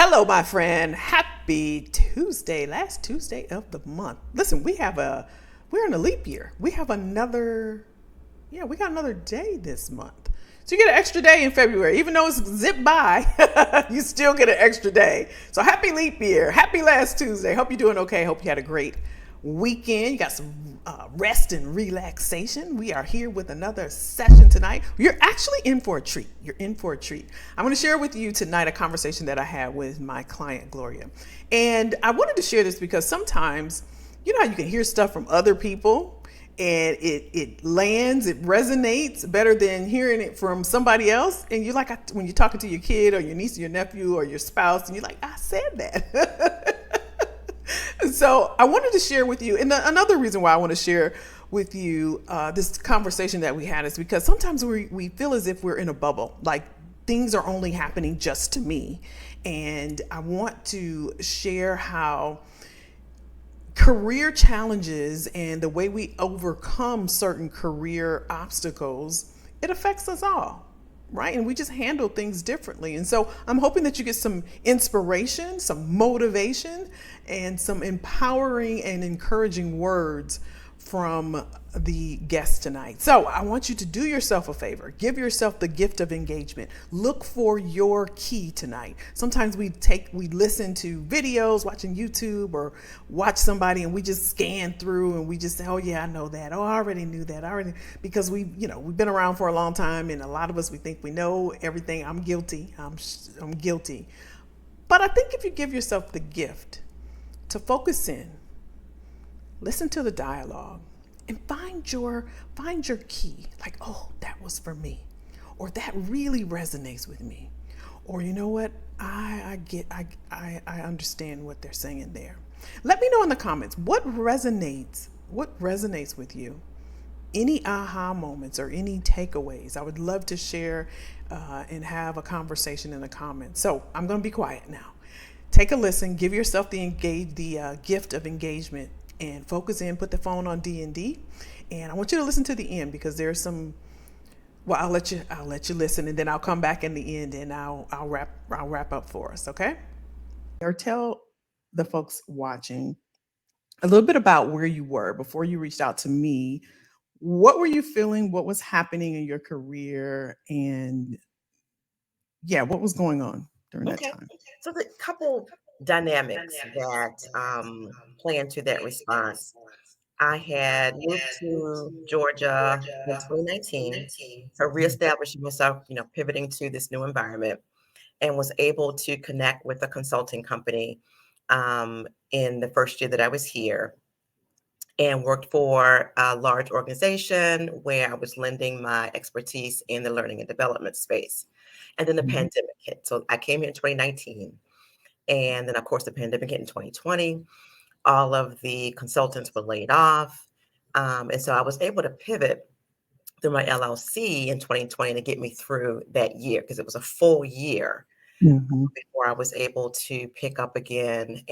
Hello, my friend. Happy Tuesday, last Tuesday of the month. Listen, we're in a leap year. We got another day this month. So you get an extra day in February. Even though it's zipped by, you still get an extra day. So happy leap year. Happy last Tuesday. Hope you're doing okay. Hope you had a great weekend. You got some rest and relaxation. We are here with another session tonight. You're actually in for a treat. You're in for a treat. I'm going to share with you tonight a conversation that I had with my client, Gloria. And I wanted to share this because sometimes, you know how you can hear stuff from other people and it lands, it resonates better than hearing it from somebody else. And you're like, when you're talking to your kid or your niece or your nephew or your spouse, and you're like, I said that. So I wanted to share with you, and another reason why I want to share with you this conversation that we had is because sometimes we feel as if we're in a bubble, like things are only happening just to me. And I want to share how career challenges and the way we overcome certain career obstacles, it affects us all, right? And we just handle things differently. And so I'm hoping that you get some inspiration, some motivation, and some empowering and encouraging words from the guest tonight. So I want you to do yourself a favor. Give yourself the gift of engagement. Look for your key tonight. Sometimes we listen to videos, watching YouTube or watch somebody, and we just scan through and we just say, oh yeah, I know that. Oh, I already knew that. Because we've been around for a long time, and a lot of us, we think we know everything. I'm guilty. I'm guilty. But I think if you give yourself the gift to focus in, listen to the dialogue, and find your key. Like, oh, that was for me, or that really resonates with me, or you know what, I understand what they're saying there. Let me know in the comments what resonates with you. Any aha moments or any takeaways. I would love to share and have a conversation in the comments. So I'm going to be quiet now. Take a listen. Give yourself the gift of engagement, and focus in. Put the phone on D&D, and I want you to listen to the end because there's some. Well, I'll let you listen, and then I'll come back in the end, and I'll wrap up for us. Okay. Or tell the folks watching a little bit about where you were before you reached out to me. What were you feeling? What was happening in your career? And yeah, what was going on during that Okay. time? So the couple dynamics that play into that response. I had moved to Georgia in 2019, so reestablishing myself, pivoting to this new environment, and was able to connect with a consulting company in the first year that I was here, and worked for a large organization where I was lending my expertise in the learning and development space. And then the Mhm. pandemic hit. So I came here in 2019. And then, of course, the pandemic hit in 2020. All of the consultants were laid off. And so I was able to pivot through my LLC in 2020 to get me through that year because it was a full year Mhm. before I was able to pick up again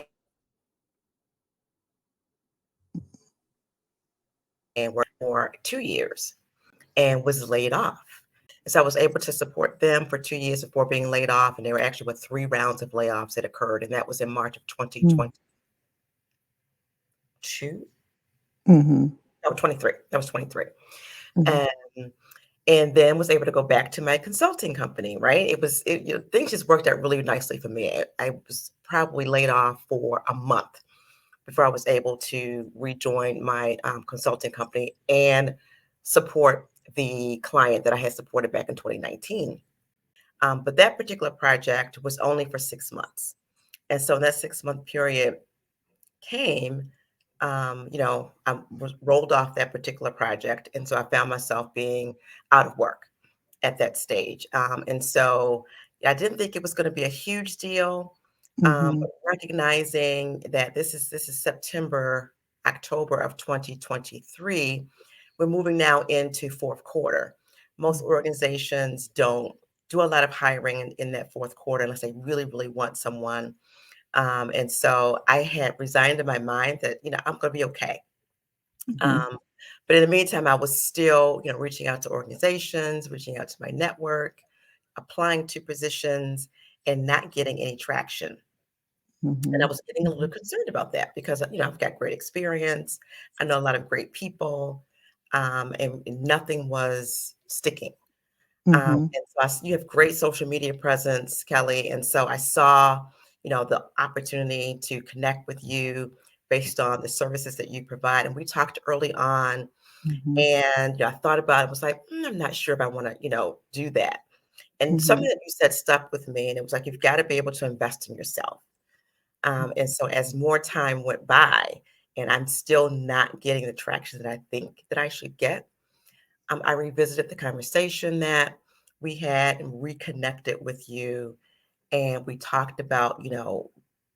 and work for 2 years and was laid off. And so I was able to support them for 2 years before being laid off. And there were actually 3 rounds of layoffs that occurred. And that was in March of 2022. Mhm. No, 23. That was 23. Mhm. Um, and then was able to go back to my consulting company, right? Things just worked out really nicely for me. I was probably laid off for a month before I was able to rejoin my consulting company and support the client that I had supported back in 2019. But that particular project was only for 6 months. And so that 6-month period came, I was rolled off that particular project. And so I found myself being out of work at that stage. And so I didn't think it was going to be a huge deal, Mhm. but recognizing that this is September, October of 2023, we're moving now into fourth quarter. Most organizations don't do a lot of hiring in that fourth quarter unless they really, really want someone. And so I had resigned in my mind that, I'm going to be okay. Mhm. Um, but in the meantime, I was still, reaching out to organizations, reaching out to my network, applying to positions. and not getting any traction. And I Mhm. was getting a little Mhm. concerned about that because, I've got great experience. I know a lot of great people, and nothing was sticking. Mhm. And so you have great social media presence, Kelly. And so I saw, the opportunity to connect with you based on the services that you provide. And we talked early on, Mhm. and I thought about it, was like, I'm not sure if I want to, do that. And something Mhm. that you said stuck with me, and it was like, you've got to be able to invest in yourself. And so as more time went by, and I'm still not getting the traction that I think that I should get, I revisited the conversation that we had and reconnected with you. And we talked about,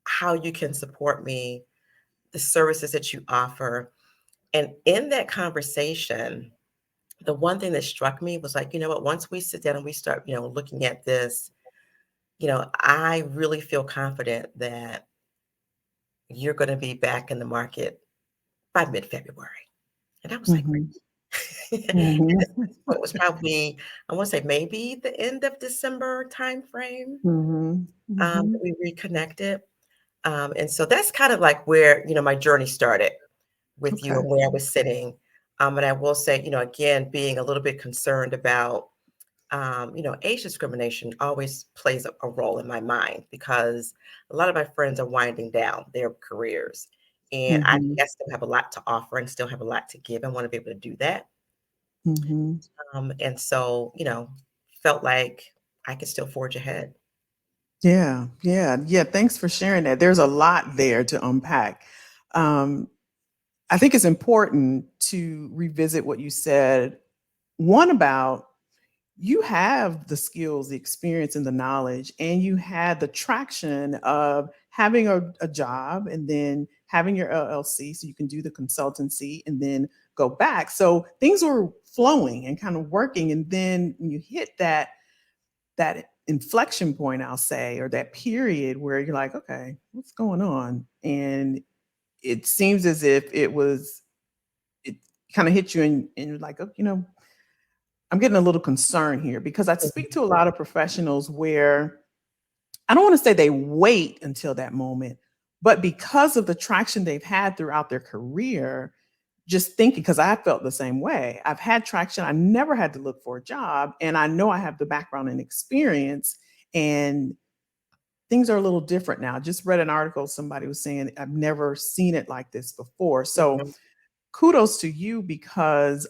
how you can support me, the services that you offer. And in that conversation, the one thing that struck me was like, you know what, once we sit down and we start, looking at this, I really feel confident that you're going to be back in the market by mid-February. And I was like, Mhm. great. And Mhm. this point was probably, I want to say maybe the end of December timeframe, Mhm. that Mhm. we reconnected. And so that's kind of like where, my journey started with you Okay. and where I was sitting. And I will say, again, being a little bit concerned about, age discrimination always plays a role in my mind because a lot of my friends are winding down their careers. And I think Mhm. I still have a lot to offer and still have a lot to give. I want to be able to do that. Mhm. And so, felt like I could still forge ahead. Yeah. Yeah. Yeah. Thanks for sharing that. There's a lot there to unpack. Um, I think it's important to revisit what you said. One about you have the skills, the experience, and the knowledge, and you had the traction of having a job and then having your LLC so you can do the consultancy and then go back. So things were flowing and kind of working. And then when you hit that inflection point, I'll say, or that period where you're like, okay, what's going on? And it seems as if it kind of hit you and you're like, oh, I'm getting a little concerned here because I speak to a lot of professionals where I don't want to say they wait until that moment, but because of the traction they've had throughout their career, just thinking, because I felt the same way. I've had traction. I never had to look for a job. And I know I have the background and experience. And things are a little different now. I just read an article, somebody was saying, I've never seen it like this before. So Mhm, kudos to you because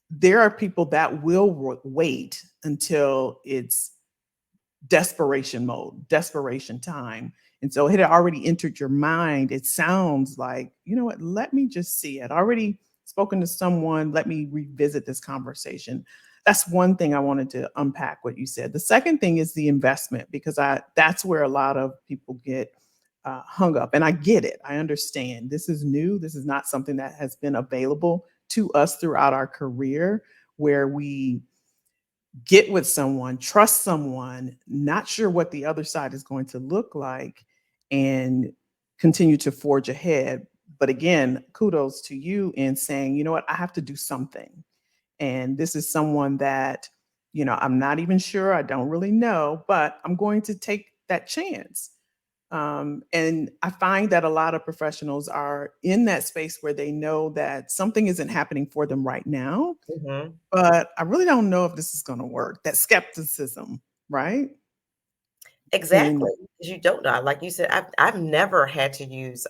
there are people that will wait until it's desperation mode, desperation time. And so it had already entered your mind. It sounds like, you know what, let me just see it. Already spoken to someone, let me revisit this conversation. That's one thing I wanted to unpack what you said. The second thing is the investment because I that's where a lot of people get hung up. And I get it. I understand. This is new. This is not something that has been available to us throughout our career where we get with someone, trust someone, not sure what the other side is going to look like, and continue to forge ahead. But again, kudos to you in saying, you know what, I have to do something. And this is someone that, I'm not even sure, I don't really know, but I'm going to take that chance. And I find that a lot of professionals are in that space where they know that something isn't happening for them right now, mhm. but I really don't know if this is gonna work. That skepticism, right? Exactly, And 'cause you don't know. Like you said, I've never had to use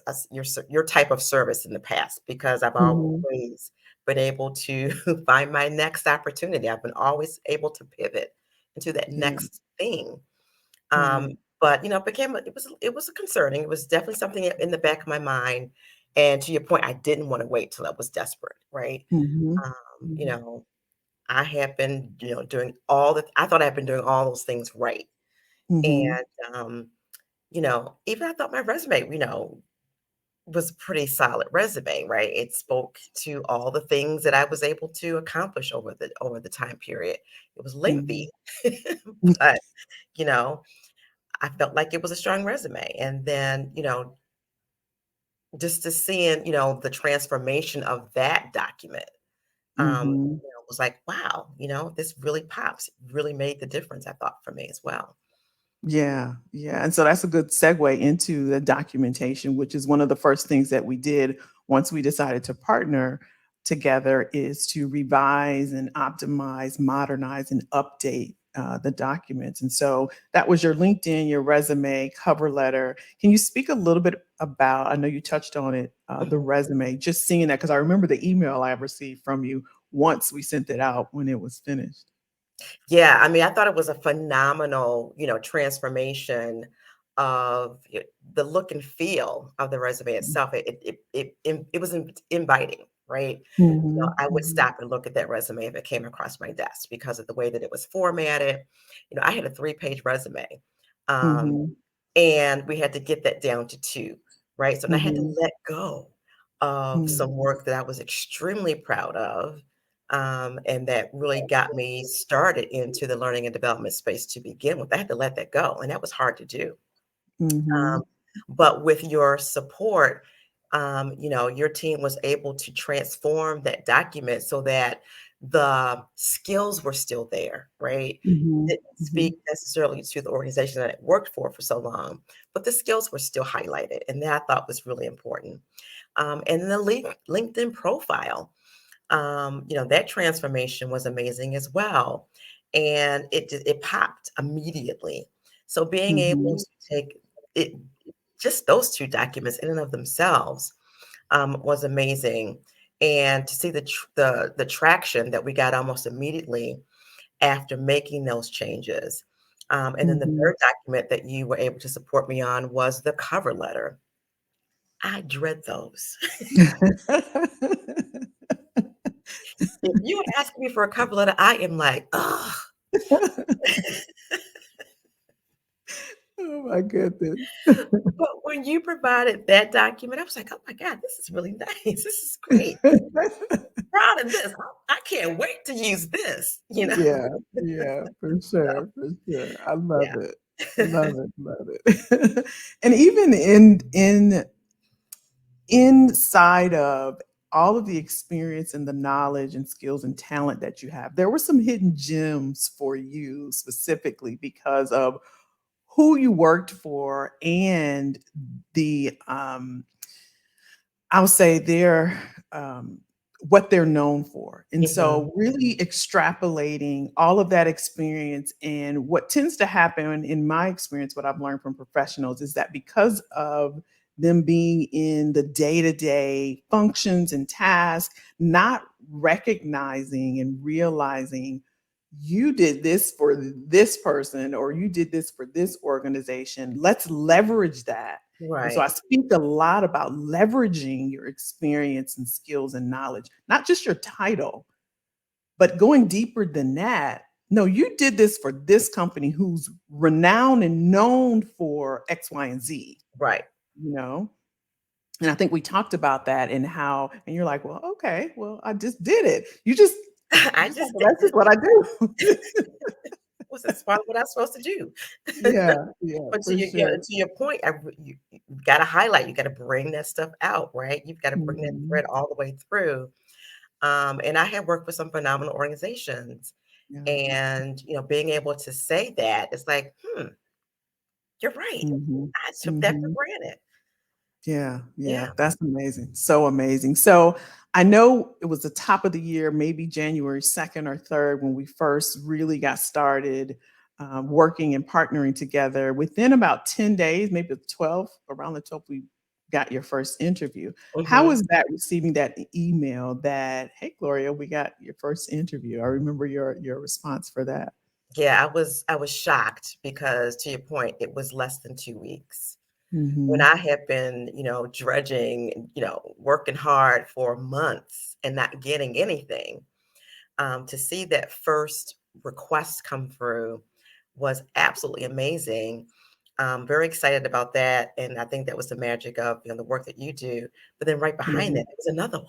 your type of service in the past because I've mhm, always been able to find my next opportunity. I've been always able to pivot into that yeah, next thing. right. But it was concerning. It was definitely something in the back of my mind. And to your point, I didn't want to wait till I was desperate, right? Mhm, Um, you mhm, know, I have been, doing I thought I'd been doing all those things right. mhm, And even I thought my resume, was a pretty solid resume, right? It spoke to all the things that I was able to accomplish over the time period. It was lengthy, mhm, mm, but you know, I felt like it was a strong resume. And then, just to seeing, the transformation of that document, mhm. was like, wow, this really pops, really made the difference, I thought, for me as well. Yeah, yeah. And so that's a good segue into the documentation, which is one of the first things that we did once we decided to partner together is to revise and optimize, modernize, and update the documents. And so that was your LinkedIn, your resume, cover letter. Can you speak a little bit about, I know you touched on it, the Mhm. resume, just seeing that, because I remember the email I received from you once we sent it out when it was finished. Yeah, I mean, I thought it was a phenomenal, transformation of the look and feel of the resume itself. It was inviting, right? Mhm, I would mhm, stop and look at that resume if it came across my desk because of the way that it was formatted. I had a 3-page resume, um, mhm, and we had to get that down to 2, right? So and I had to mhm, let go of mhm. some work that I was extremely proud of, and that really got me started into the learning and development space to begin with. I had to let that go, and that was hard to do. Um, Mhm, but with your support, your team was able to transform that document so that the skills were still there, right? mhm, Didn't mhm, speak necessarily to the organization that I worked for so long, but the skills were still highlighted, and that I thought was really important. And the LinkedIn profile, that transformation was amazing as well, and it popped immediately. So being able mhm, to take it, just those 2 documents in and of themselves, was amazing, and to see the traction that we got almost immediately after making those changes. And then the mhm. 3rd document that you were able to support me on was the cover letter. I dread those. If you ask me for a cover letter, I am like, "Ugh." Oh my goodness. But when you provided that document, I was like, "Oh my god, this is really nice. This is great. Proud of this. I can't wait to use this," you know? Yeah, yeah, So, for sure. I love it. yeah. Love it, love it. And even inside of all of the experience and the knowledge and skills and talent that you have, there were some hidden gems for you specifically because of who you worked for and the I'll say they're what they're known for. And Mhm. so really extrapolating all of that experience and what tends to happen in my experience, what I've learned from professionals is that because of them being in the day-to-day functions and tasks, not recognizing and realizing you did this for this person or you did this for this organization. Let's leverage that. And so I Right, speak a lot about leveraging your experience and skills and knowledge, not just your title, but going deeper than that. No, you did this for this company who's renowned and known for X, Y, and Z, right. you know? And I think we talked about that and how, and you're like, well, okay, well, I just did it. You I just like, just well, did that's this. just what I do. Was this part of what I'm supposed to do? Yeah, yeah, But for to sure. your point, you gotta highlight, you gotta bring that stuff out, right? You've gotta bring that Mhm. thread all the way through. And I have worked with some phenomenal organizations, Yeah. and, being able to say that, it's like, "Hmm, you're right. Mhm. I took that for Mhm. granted." Yeah, yeah, Yeah. that's amazing. So amazing. So I know it was the top of the year, maybe January 2nd or 3rd, when we first really got started working and partnering together. Within about 10 days, maybe the 12th, around the 12th, we got your first interview. How Mhm. was that receiving that email that, hey, Gloria, we got your first interview? I remember your response for that. Yeah, I was shocked because, to your point, it was less than 2 weeks. When Hmm. I had been, dredging, working hard for months and not getting anything, to see that first request come through was absolutely amazing. Very excited about that, and I think that was the magic of, the work that you do, but then right behind Hmm. that, was another one.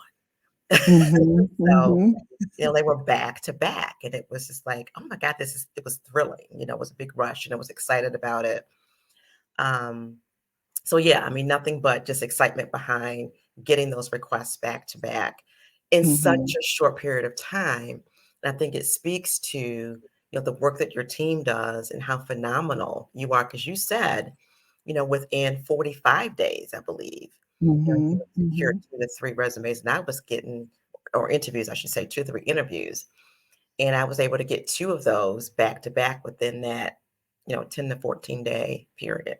Hmm. So, Hmm. they were back to back, and it was just like, "Oh my god, it was thrilling," it was a big rush, and I was excited about it. Um, so yeah, I mean, nothing but just excitement behind getting those requests back to back in such Hmm. a short period of time. And I think it speaks to, the work that your team does and how phenomenal you are. Because you said, within 45 days, I believe, you Mm-hmm. secured Mm-hmm. 2 to 3 resumes, and I was getting, or interviews, I should say, 2 or 3 interviews. And I was able to get 2 of those back to back within that, 10 to 14-day period.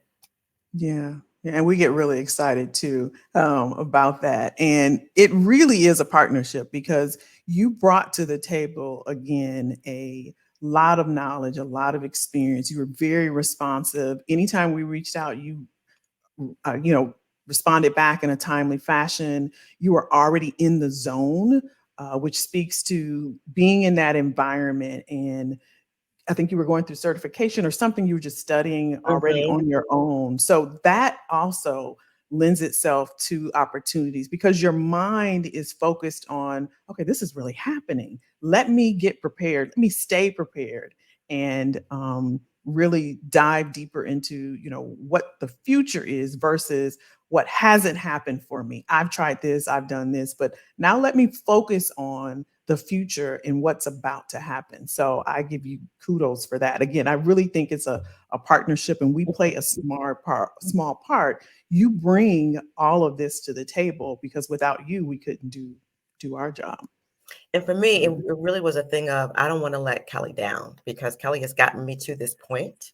Yeah. Yeah, and we get really excited too about that. And it really is a partnership because you brought to the table again a lot of knowledge, a lot of experience. You were very responsive. Anytime we reached out, you know, responded back in a timely fashion. You were already in the zone, which speaks to being in that environment. And I think you were going through certification or something you were just studying already Mhm. on your own. So that also lends itself to opportunities because your mind is focused on, okay, this is really happening. Let me get prepared. Let me stay prepared and really dive deeper into, what the future is versus what hasn't happened for me. I've tried this, I've done this, but now let me focus on the future and what's about to happen. So I give you kudos for that. Again, I really think it's a partnership and we play a small part. You bring all of this to the table because without you, we couldn't do our job. And for me, it really was a thing of, I don't want to let Kelly down because Kelly has gotten me to this point.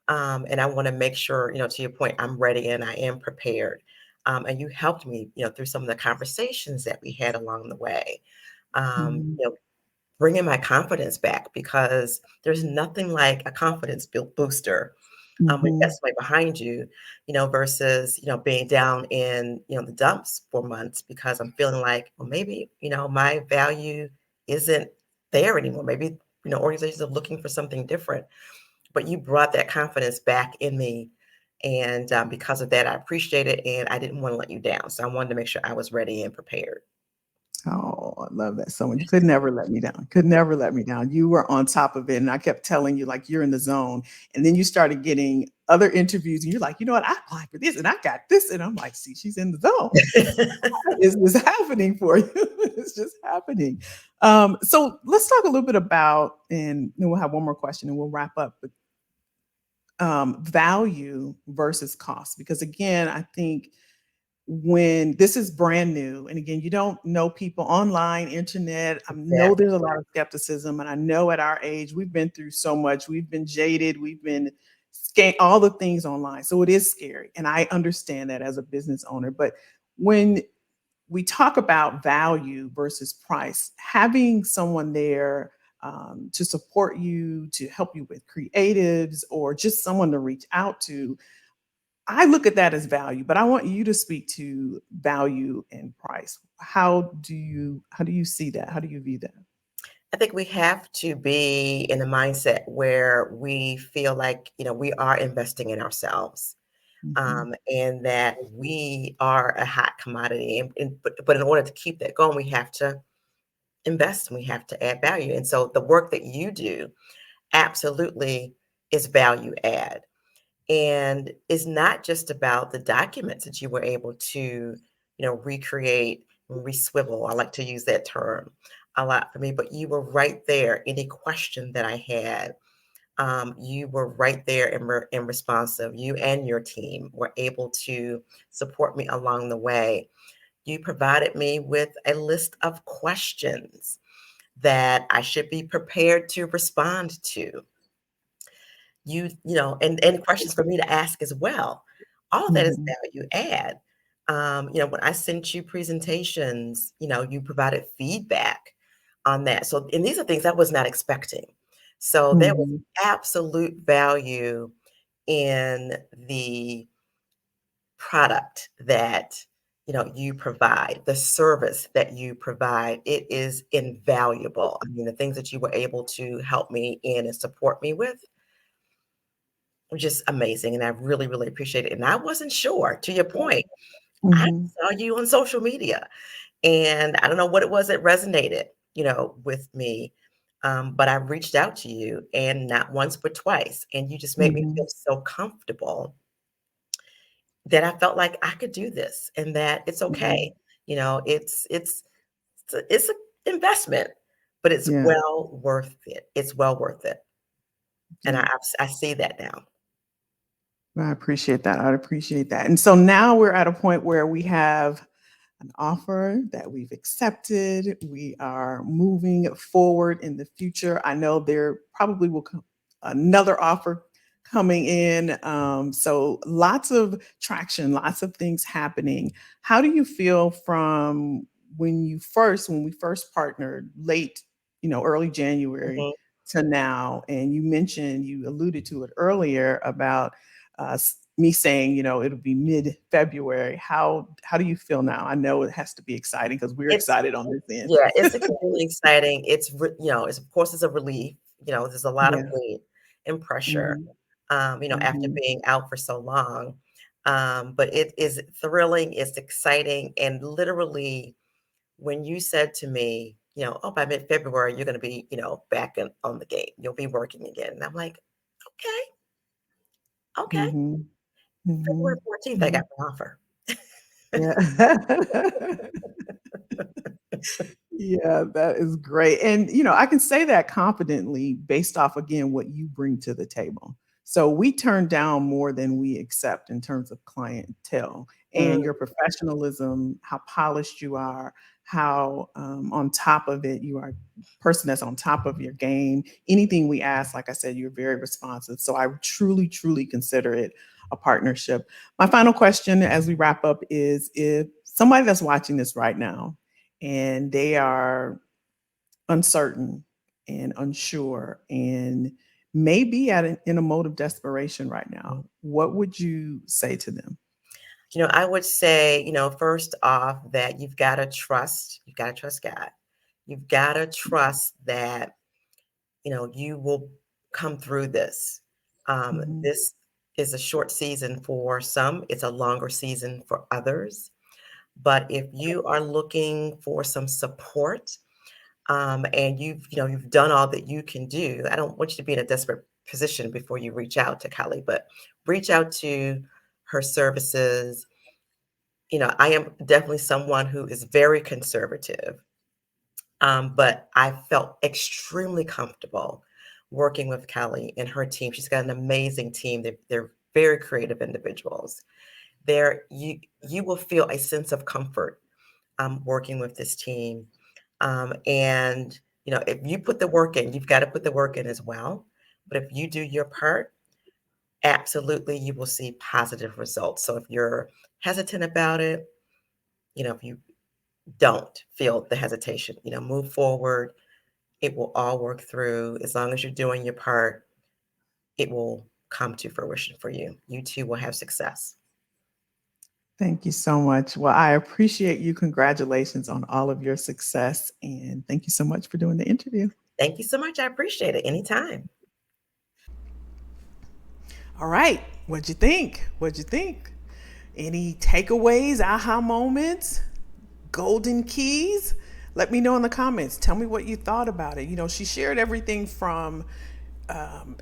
And I want to make sure, to your point, I'm ready and I am prepared. And you helped me, through some of the conversations that we had along the way. Mhm. Bringing my confidence back because there's nothing like a confidence booster when you got Mhm. somebody behind you, versus, being down in, the dumps for months because I'm feeling like, well, maybe, my value isn't there anymore. Maybe, organizations are looking for something different, but you brought that confidence back in me. And because of that, I appreciate it. And I didn't want to let you down. So I wanted to make sure I was ready and prepared. Oh, I love that so much. You could never let me down. Could never let me down. You were on top of it. And I kept telling you, like, you're in the zone. And then you started getting other interviews, and you're like, you know what? I applied for this and I got this. And I'm like, see, she's in the zone. Is this happening for you? It's just happening. So let's talk a little bit about, and then we'll have one more question and we'll wrap up. But value versus cost, because again, I think when this is brand new, and again, you don't know people online, internet. I know Exactly. there's a lot of skepticism, and I know at our age we've been through so much. We've been jaded. We've been all the things online, so it is scary, and I understand that as a business owner. But when we talk about value versus price, having someone there to support you, to help you with creatives, or just someone to reach out to, I look at that as value. But I want you to speak to value and price. How do you see that? How do you view that? I think we have to be in a mindset where we feel like, we are investing in ourselves, Mhm. and that we are a hot commodity. But in order to keep that going, we have to invest and we have to add value. And so the work that you do absolutely is value add. And it's not just about the documents that you were able to, recreate, reswivel. I like to use that term a lot for me, but you were right there. Any question that I had, you were right there and responsive. You and your team were able to support me along the way. You provided me with a list of questions that I should be prepared to respond to. And questions for me to ask as well. All of that is Mhm. value add. When I sent you presentations, you provided feedback on that. So, and these are things I was not expecting. So there was Mhm. absolute value in the product that you provide, the service that you provide. It is invaluable. I mean, the things that you were able to help me in and support me with were just amazing, and I really, really appreciate it. And I wasn't sure, to your point, I Mhm. saw you on social media, and I don't know what it was that resonated, with me, but I reached out to you, and not once but twice, and you just made me feel Mhm. so comfortable that I felt like I could do this and that it's Mhm. okay. It's a investment, but it's Yeah. well worth it. It's well worth it. And Yeah. I see that now. I appreciate that. I appreciate that. And so now we're at a point where we have an offer that we've accepted. We are moving forward in the future. I know there probably will come another offer coming in. So lots of traction, lots of things happening. How do you feel from when we first partnered late, early January Mhm. to now? And you alluded to it earlier about me saying, it'll be mid-February. How do you feel now? I know it has to be exciting because we're It's excited on this end. Yeah, it's extremely exciting. It's of course, it's a relief. There's a lot of Yeah. weight and pressure, Mhm. after Mhm. being out for so long. But it is thrilling, it's exciting, and literally, when you said to me, "Oh, by mid-February, you're gonna be, back on the game. You'll be working again." And I'm like, "Okay, okay." Mhm. February Mhm. 14th, I Mhm. got my offer. Yeah. Yeah, that is great. And, I can say that confidently based off, again, what you bring to the table. So we turn down more than we accept in terms of clientele Mm, and your professionalism, how polished you are, how on top of it you are person that's on top of your game. Anything we ask, like I said, you're very responsive. So I truly, truly consider it a partnership. My final question as we wrap up is if somebody that's watching this right now and they are uncertain and unsure and maybe in a mode of desperation right mm. now, what would you say to them? I would say, first off, that you've got to trust God. You've got to trust that, you will come through this. Mhm. This is a short season for some, it's a longer season for others. But if you are looking for some support, and you've done all that you can do, I don't want you to be in a desperate position before you reach out to Kelly, but reach out to her services. I am definitely someone who is very conservative, but I felt extremely comfortable working with Kelly and her team. She's got an amazing team. They're very creative individuals. You will feel a sense of comfort working with this team. And if you put the work in, you've got to put the work in as well. But if you do your part, absolutely, you will see positive results. So if you're hesitant about it, if you don't feel the hesitation, move forward. It will all work through. As long as you're doing your part, it will come to fruition for you. You too will have success. Thank you so much. Well, I appreciate you. Congratulations on all of your success. And thank you so much for doing the interview. Thank you so much. I appreciate it. Anytime. All right. What'd you think? What'd you think? Any takeaways, aha moments, golden keys? Let me know in the comments. Tell me what you thought about it. She shared everything from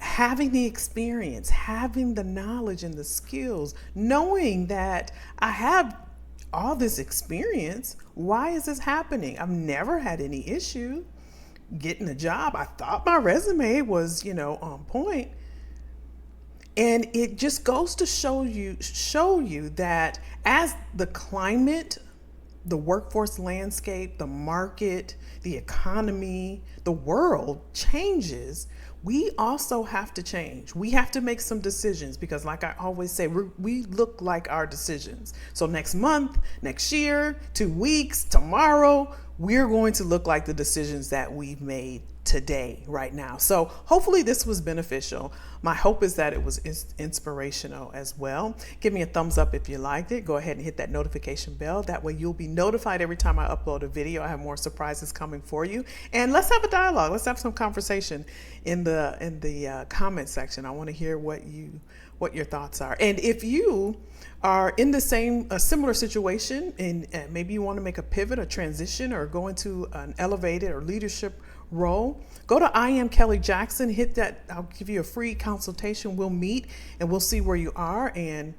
having the experience, having the knowledge and the skills, knowing that I have all this experience. Why is this happening? I've never had any issue getting a job. I thought my resume was, on point. And it just goes to show you that as the climate, the workforce landscape, the market, the economy, the world changes, we also have to change. We have to make some decisions because, like I always say, we look like our decisions. So, next month, next year, 2 weeks, tomorrow, we're going to look like the decisions that we've made today, right now. So hopefully this was beneficial. My hope is that it was inspirational as well. Give me a thumbs up if you liked it. Go ahead and hit that notification bell. That way you'll be notified every time I upload a video. I have more surprises coming for you. And let's have a dialogue. Let's have some conversation in the comment section. I want to hear what your thoughts are. And if you are in a similar situation and maybe you want to make a pivot, a transition, or go into an elevated or leadership role, go to I Am Kelly Jackson, hit that. I'll give you a free consultation. We'll meet and we'll see where you are and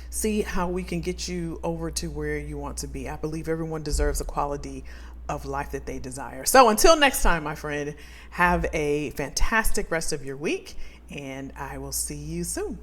see how we can get you over to where you want to be. I believe everyone deserves a quality of life that they desire. So until next time, my friend, have a fantastic rest of your week, and I will see you soon.